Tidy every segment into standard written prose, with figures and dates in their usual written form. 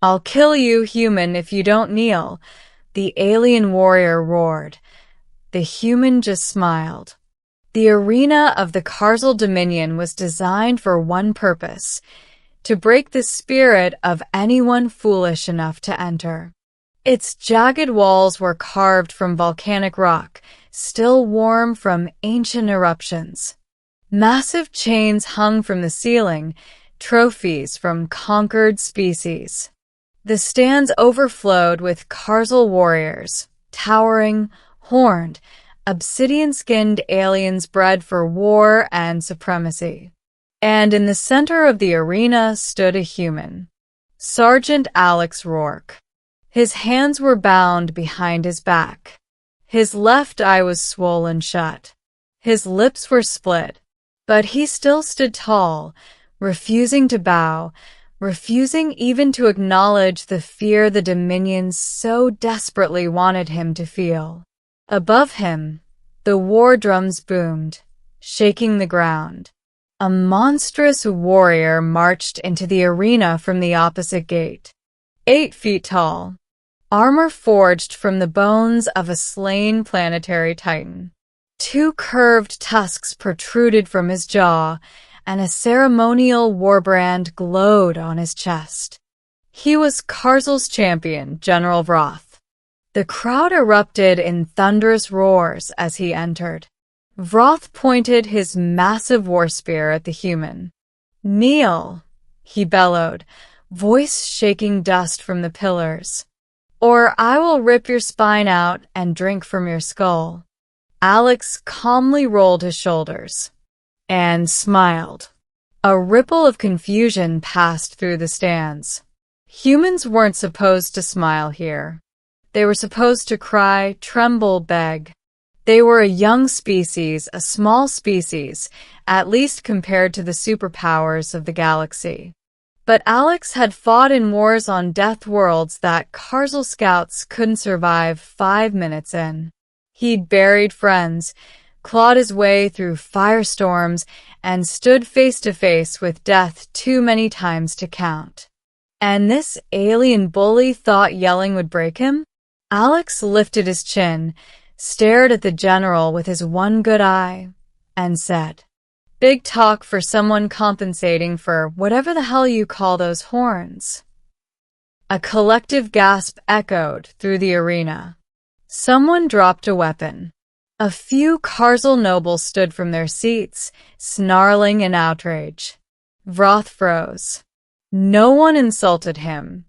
"I'll kill you, human, if you don't kneel," the alien warrior roared. The human just smiled. The arena of the Carzal Dominion was designed for one purpose: to break the spirit of anyone foolish enough to enter. Its jagged walls were carved from volcanic rock, still warm from ancient eruptions. Massive chains hung from the ceiling, trophies from conquered species. The stands overflowed with Carzal warriors, towering, horned, obsidian-skinned aliens bred for war and supremacy. And in the center of the arena stood a human, Sergeant Alex Rourke. His hands were bound behind his back. His left eye was swollen shut. His lips were split, but he still stood tall, refusing to bow, refusing even to acknowledge the fear the Dominions so desperately wanted him to feel. Above him, the war drums boomed, shaking the ground. A monstrous warrior marched into the arena from the opposite gate. 8 feet tall, armor forged from the bones of a slain planetary titan. 2 curved tusks protruded from his jaw, and a ceremonial warbrand glowed on his chest. He was Carzal's champion, General Vroth. The crowd erupted in thunderous roars as he entered. Vroth pointed his massive war spear at the human. "Kneel," he bellowed, voice shaking dust from the pillars, "or I will rip your spine out and drink from your skull." Alex calmly rolled his shoulders and smiled. A ripple of confusion passed through the stands. Humans weren't supposed to smile here. They were supposed to cry, tremble, beg. They were a young species, a small species, at least compared to the superpowers of the galaxy. But Alex had fought in wars on death worlds that Carzal scouts couldn't survive 5 minutes in. He'd buried friends, clawed his way through firestorms, and stood face to face with death too many times to count. And this alien bully thought yelling would break him? Alex lifted his chin, stared at the general with his one good eye, and said, "Big talk for someone compensating for whatever the hell you call those horns." A collective gasp echoed through the arena. Someone dropped a weapon. A few Carzal nobles stood from their seats, snarling in outrage. Vroth froze. No one insulted him.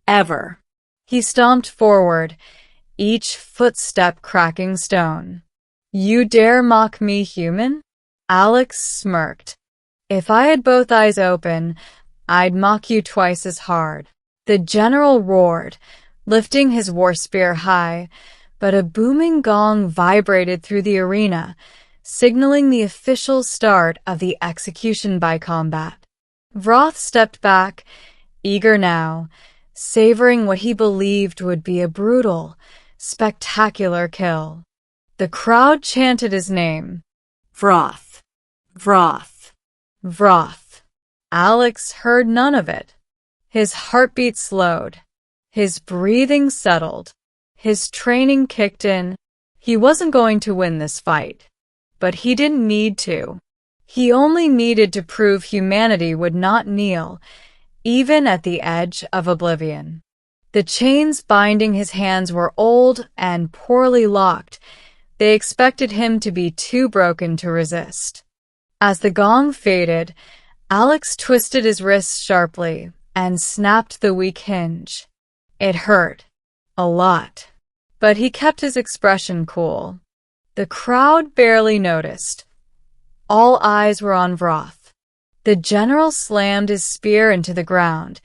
Ever. He stomped forward, each footstep cracking stone. "You dare mock me, human?" Alex smirked. "If I had both eyes open, I'd mock you twice as hard." The general roared, lifting his war spear high, but a booming gong vibrated through the arena, signaling the official start of the execution by combat. Vroth stepped back, eager now, savoring what he believed would be a brutal, spectacular kill. The crowd chanted his name. Vroth. Vroth. Vroth. Alex heard none of it. His heartbeat slowed. His breathing settled. His training kicked in. He wasn't going to win this fight. But he didn't need to. He only needed to prove humanity would not kneel, even at the edge of oblivion. The chains binding his hands were old and poorly locked. They expected him to be too broken to resist. As the gong faded, Alex twisted his wrists sharply and snapped the weak hinge. It hurt. A lot. But he kept his expression cool. The crowd barely noticed. All eyes were on Vroth. The general slammed his spear into the ground,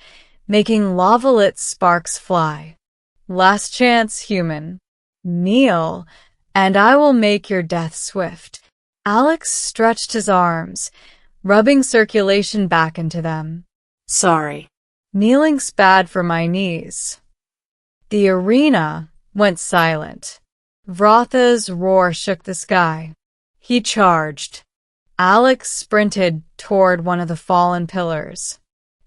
making lava-lit sparks fly. "Last chance, human. Kneel, and I will make your death swift." Alex stretched his arms, rubbing circulation back into them. "Sorry. Kneeling's bad for my knees." The arena went silent. Vroth's roar shook the sky. He charged. Alex sprinted toward one of the fallen pillars.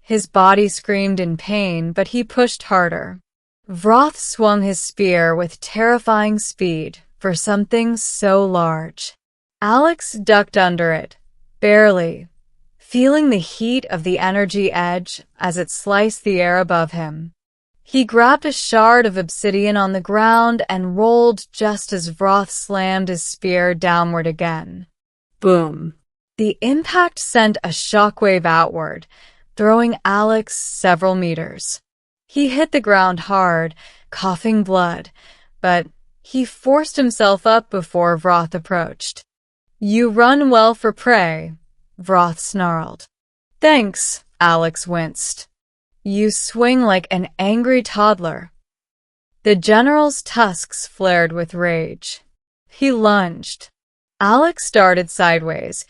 His body screamed in pain, but he pushed harder. Vroth swung his spear with terrifying speed for something so large. Alex ducked under it, barely, feeling the heat of the energy edge as it sliced the air above him. He grabbed a shard of obsidian on the ground and rolled just as Vroth slammed his spear downward again. Boom! The impact sent a shockwave outward, throwing Alex several meters. He hit the ground hard, coughing blood, but he forced himself up before Vroth approached. "You run well for prey," Vroth snarled. "Thanks," Alex winced. "You swing like an angry toddler." The general's tusks flared with rage. He lunged. Alex darted sideways,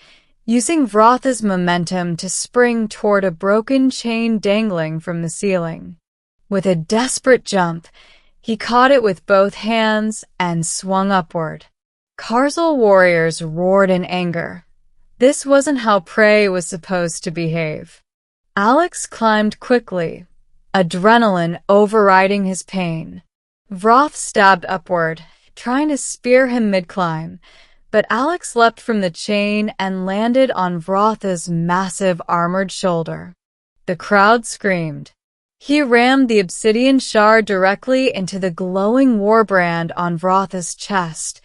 using Vroth's momentum to spring toward a broken chain dangling from the ceiling. With a desperate jump, he caught it with both hands and swung upward. Karzal warriors roared in anger. This wasn't how prey was supposed to behave. Alex climbed quickly, adrenaline overriding his pain. Vroth stabbed upward, trying to spear him mid-climb, but Alex leapt from the chain and landed on Vroth's massive armored shoulder. The crowd screamed. He rammed the obsidian shard directly into the glowing warbrand on Vroth's chest,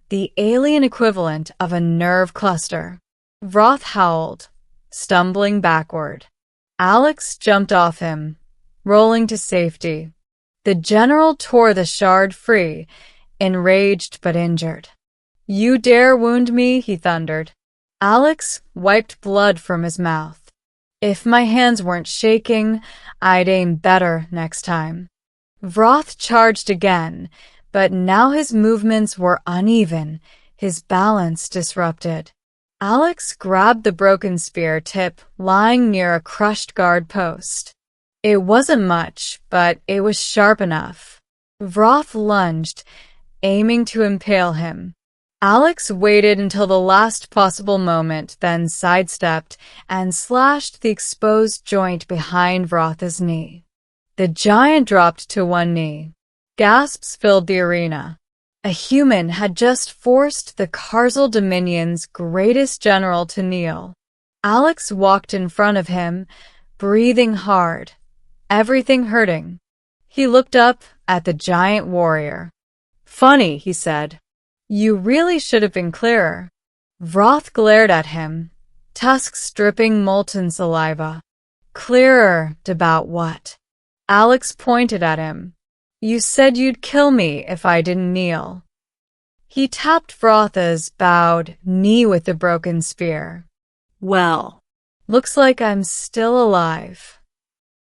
the alien equivalent of a nerve cluster. Vroth howled, stumbling backward. Alex jumped off him, rolling to safety. The general tore the shard free, enraged but injured. "You dare wound me?" he thundered. Alex wiped blood from his mouth. "If my hands weren't shaking, I'd aim better next time." Vroth charged again, but now his movements were uneven, his balance disrupted. Alex grabbed the broken spear tip lying near a crushed guard post. It wasn't much, but it was sharp enough. Vroth lunged, aiming to impale him. Alex waited until the last possible moment, then sidestepped and slashed the exposed joint behind Vroth's knee. The giant dropped to one knee. Gasps filled the arena. A human had just forced the Karzal Dominion's greatest general to kneel. Alex walked in front of him, breathing hard, everything hurting. He looked up at the giant warrior. "Funny," he said. "You really should have been clearer." Vroth glared at him, tusks dripping molten saliva. "Clearer about what?" Alex pointed at him. "You said you'd kill me if I didn't kneel." He tapped Vroth's bowed knee with the broken spear. "Well, looks like I'm still alive."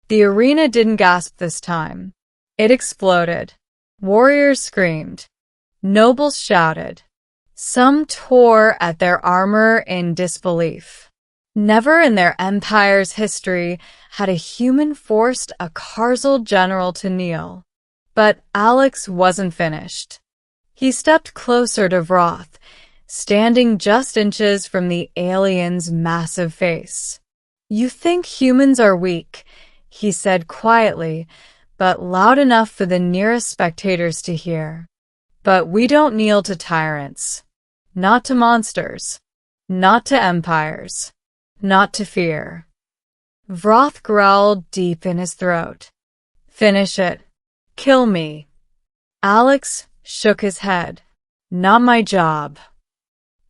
The arena didn't gasp this time. It exploded. Warriors screamed. Nobles shouted. Some tore at their armor in disbelief. Never in their empire's history had a human forced a Karzal general to kneel. But Alex wasn't finished. He stepped closer to Vroth, standing just inches from the alien's massive face. "You think humans are weak," he said quietly, but loud enough for the nearest spectators to hear. "But we don't kneel to tyrants. Not to monsters. Not to empires. Not to fear." Vroth growled deep in his throat. "Finish it. Kill me." Alex shook his head. "Not my job."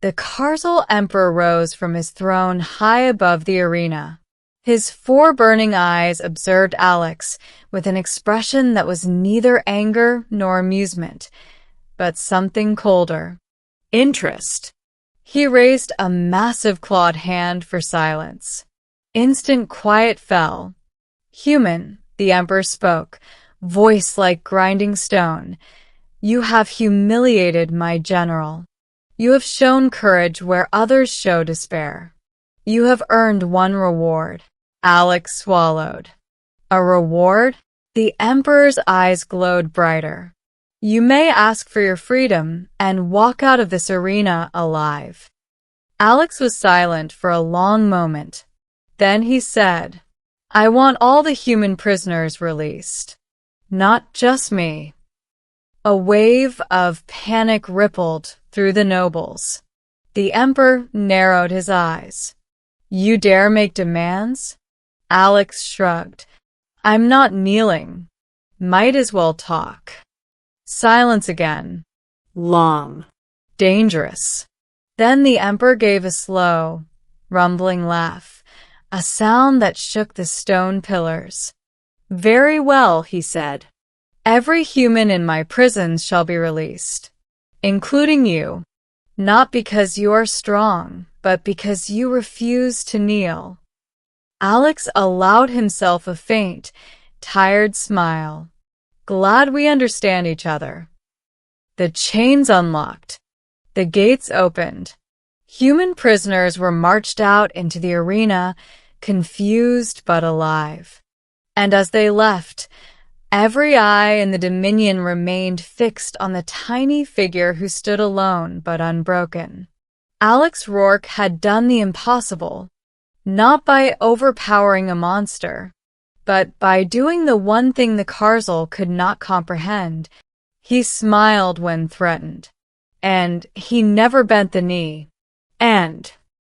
The Karzal Emperor rose from his throne high above the arena. His four burning eyes observed Alex with an expression that was neither anger nor amusement, but something colder. Interest. He raised a massive clawed hand for silence. Instant quiet fell. "Human," the Emperor spoke, voice like grinding stone. "You have humiliated my general. You have shown courage where others show despair. You have earned one reward." Alex swallowed. "A reward?" The Emperor's eyes glowed brighter. "You may ask for your freedom and walk out of this arena alive." Alex was silent for a long moment. Then he said, I want all the human prisoners released, not just me. A wave of panic rippled through the nobles. The emperor narrowed his eyes. You dare make demands? Alex shrugged. I'm not kneeling. Might as well talk. Silence again. Long. Dangerous. Then the emperor gave a slow, rumbling laugh, a sound that shook the stone pillars. Very well, he said. Every human in my prisons shall be released, including you, not because you are strong, but because you refuse to kneel. Alex allowed himself a faint, tired smile. Glad we understand each other. The chains unlocked. The gates opened. Human prisoners were marched out into the arena, confused but alive. And as they left, every eye in the Dominion remained fixed on the tiny figure who stood alone but unbroken. Alex Rourke had done the impossible, not by overpowering a monster, but by doing the one thing the Karzal could not comprehend. He smiled when threatened, and he never bent the knee. And